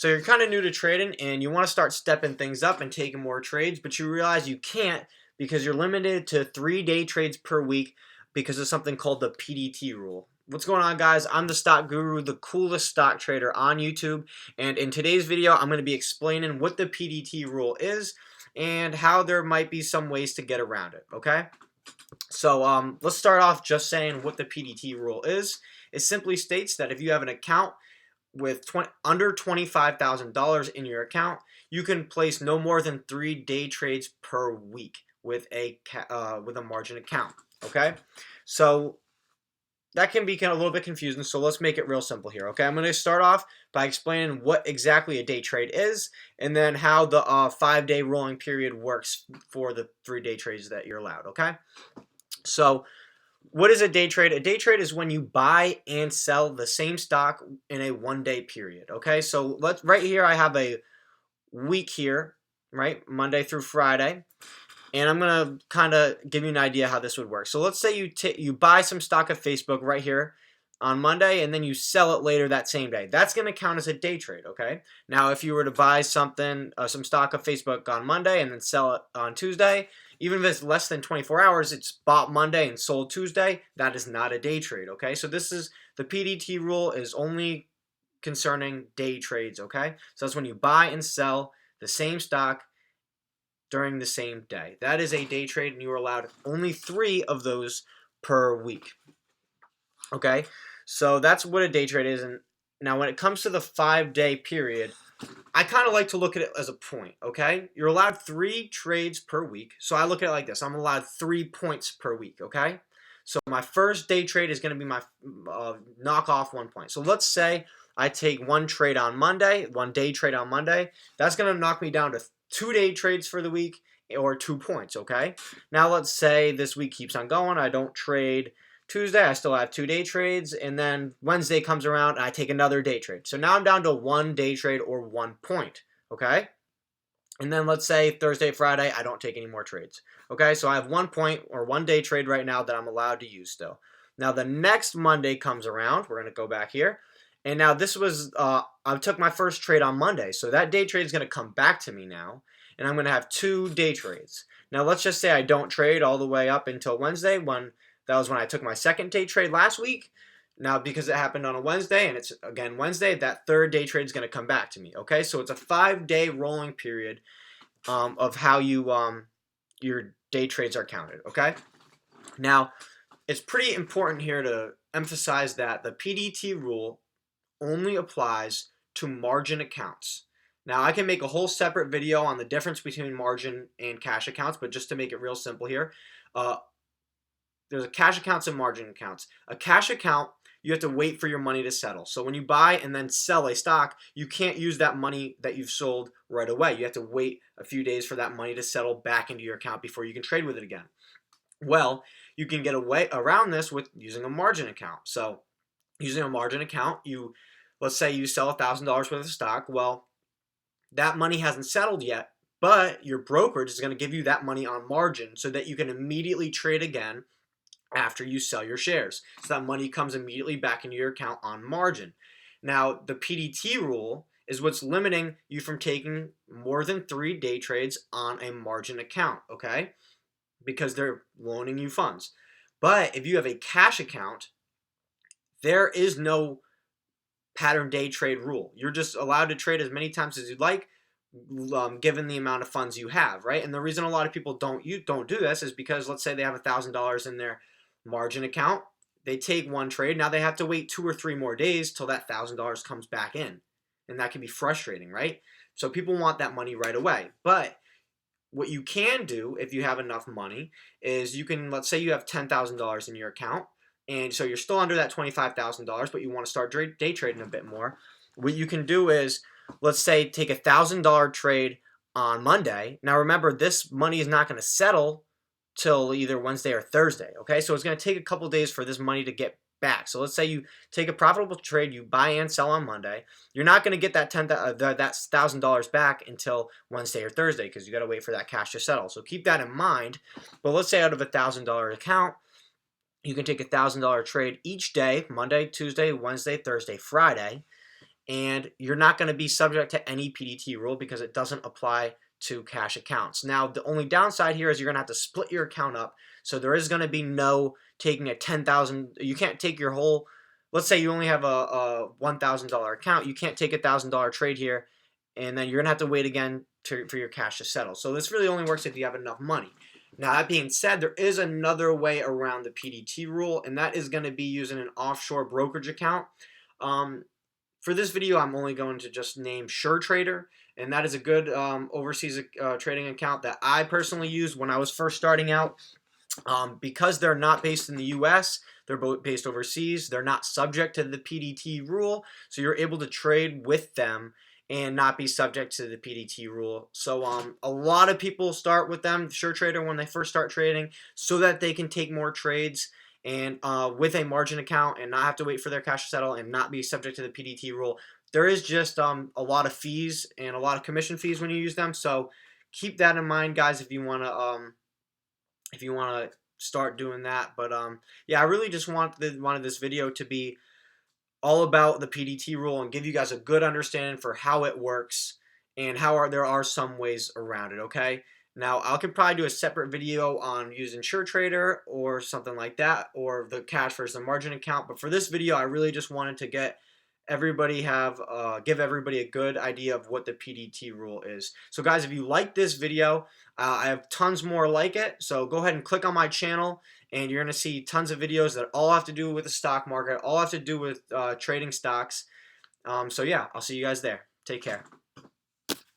So you're kind of new to trading and you want to start stepping things up and taking more trades, but you realize you can't because you're limited to 3-day trades per week because of something called the PDT rule. What's going on, guys? I'm the stock guru, the coolest stock trader on YouTube, and in today's video I'm going to be explaining what the PDT rule is and how there might be some ways to get around it, okay? So let's start off just saying what the PDT rule is. It simply states that if you have an account with under $25,000 in your account, you can place no more than 3-day trades per week with a margin account. Okay, so that can be kind of a little bit confusing. So let's make it real simple here. Okay, I'm going to start off by explaining what exactly a day trade is, and then how the 5-day rolling period works for the 3-day trades that you're allowed. Okay, so what is a day trade? A day trade is when you buy and sell the same stock in a 1-day period. Okay, so right here I have a week here, right, Monday through Friday, and I'm gonna kind of give you an idea how this would work. So let's say you buy some stock of Facebook right here on Monday, and then you sell it later that same day. That's gonna count as a day trade. Okay. Now, if you were to buy some stock of Facebook on Monday and then sell it on Tuesday, even if it's less than 24 hours, it's bought Monday and sold Tuesday, that is not a day trade, okay? So this is, the PDT rule is only concerning day trades, okay? So that's when you buy and sell the same stock during the same day. That is a day trade, and you are allowed only 3 of those per week, okay? So that's what a day trade is. And now when it comes to the 5-day period, I kind of like to look at it as a point, okay? You're allowed 3 trades per week. So I look at it like this. I'm allowed 3 points per week, okay? So my first day trade is going to be my knock off 1 point. So let's say I take 1 trade on Monday, 1 day trade on Monday. That's going to knock me down to 2-day trades for the week, or 2 points, okay? Now let's say this week keeps on going. I don't trade Tuesday, I still have 2-day trades, and then Wednesday comes around and I take another day trade. So now I'm down to 1 day trade or 1 point, okay? And then let's say Thursday, Friday, I don't take any more trades, okay? So I have 1 point or 1 day trade right now that I'm allowed to use still. Now the next Monday comes around, we're gonna go back here, and now this was, I took my first trade on Monday, so that day trade is gonna come back to me now, and I'm gonna have 2 day trades. Now let's just say I don't trade all the way up until Wednesday, that was when I took my second day trade last week. Now, because it happened on a Wednesday and it's again Wednesday, that 3rd day trade is going to come back to me. Okay, so it's a 5-day rolling period of how your day trades are counted. Okay, now it's pretty important here to emphasize that the PDT rule only applies to margin accounts. Now, I can make a whole separate video on the difference between margin and cash accounts, but just to make it real simple here, there's a cash accounts and margin accounts. A cash account, you have to wait for your money to settle. So when you buy and then sell a stock, you can't use that money that you've sold right away. You have to wait a few days for that money to settle back into your account before you can trade with it again. Well, you can get away around this with using a margin account. So using a margin account, let's say you sell $1,000 worth of stock. Well, that money hasn't settled yet, but your brokerage is going to give you that money on margin so that you can immediately trade again after you sell your shares. So that money comes immediately back into your account on margin. Now, the PDT rule is what's limiting you from taking more than 3 day trades on a margin account, okay? Because they're loaning you funds. But if you have a cash account, there is no pattern day trade rule. You're just allowed to trade as many times as you'd like, given the amount of funds you have, right? And the reason a lot of people don't do this is because, let's say they have $1,000 in their margin account, they take 1 trade, now they have to wait 2 or 3 more days till that $1,000 comes back in, and that can be frustrating, right? So people want that money right away. But what you can do if you have enough money is you can, let's say you have $10,000 in your account, and so you're still under that $25,000, but you want to start day trading a bit more. What you can do is, let's say, take a $1,000 trade on Monday. Now remember, this money is not going to settle till either Wednesday or Thursday, okay? So it's going to take a couple days for this money to get back. So let's say you take a profitable trade, you buy and sell on Monday. You're not going to get that $1,000 back until Wednesday or Thursday because you got to wait for that cash to settle. So keep that in mind. But let's say out of a $1,000 account, you can take a $1,000 trade each day, Monday, Tuesday, Wednesday, Thursday, Friday, and you're not going to be subject to any PDT rule because it doesn't apply to cash accounts. Now, the only downside here is you're going to have to split your account up. So there is going to be no taking a 10,000. You can't take your whole. Let's say you only have a $1,000 account. You can't take a $1,000 trade here, and then you're going to have to wait again for your cash to settle. So this really only works if you have enough money. Now, that being said, there is another way around the PDT rule, and that is going to be using an offshore brokerage account. For this video, I'm only going to just name SureTrader, and that is a good overseas trading account that I personally used when I was first starting out. Because they're not based in the U.S., they're both based overseas, they're not subject to the PDT rule, so you're able to trade with them and not be subject to the PDT rule. So a lot of people start with them, SureTrader, when they first start trading, so that they can take more trades and with a margin account and not have to wait for their cash to settle and not be subject to the PDT rule. There is just a lot of fees and a lot of commission fees when you use them, so keep that in mind, guys, if you want to start doing that. But yeah, I really just wanted this video to be all about the PDT rule and give you guys a good understanding for how it works and how there are some ways around it, okay? Now, I could probably do a separate video on using SureTrader or something like that, or the cash versus the margin account. But for this video, I really just wanted to give everybody a good idea of what the PDT rule is. So guys, if you like this video, I have tons more like it. So go ahead and click on my channel, and you're going to see tons of videos that all have to do with the stock market, all have to do with trading stocks. So yeah, I'll see you guys there. Take care.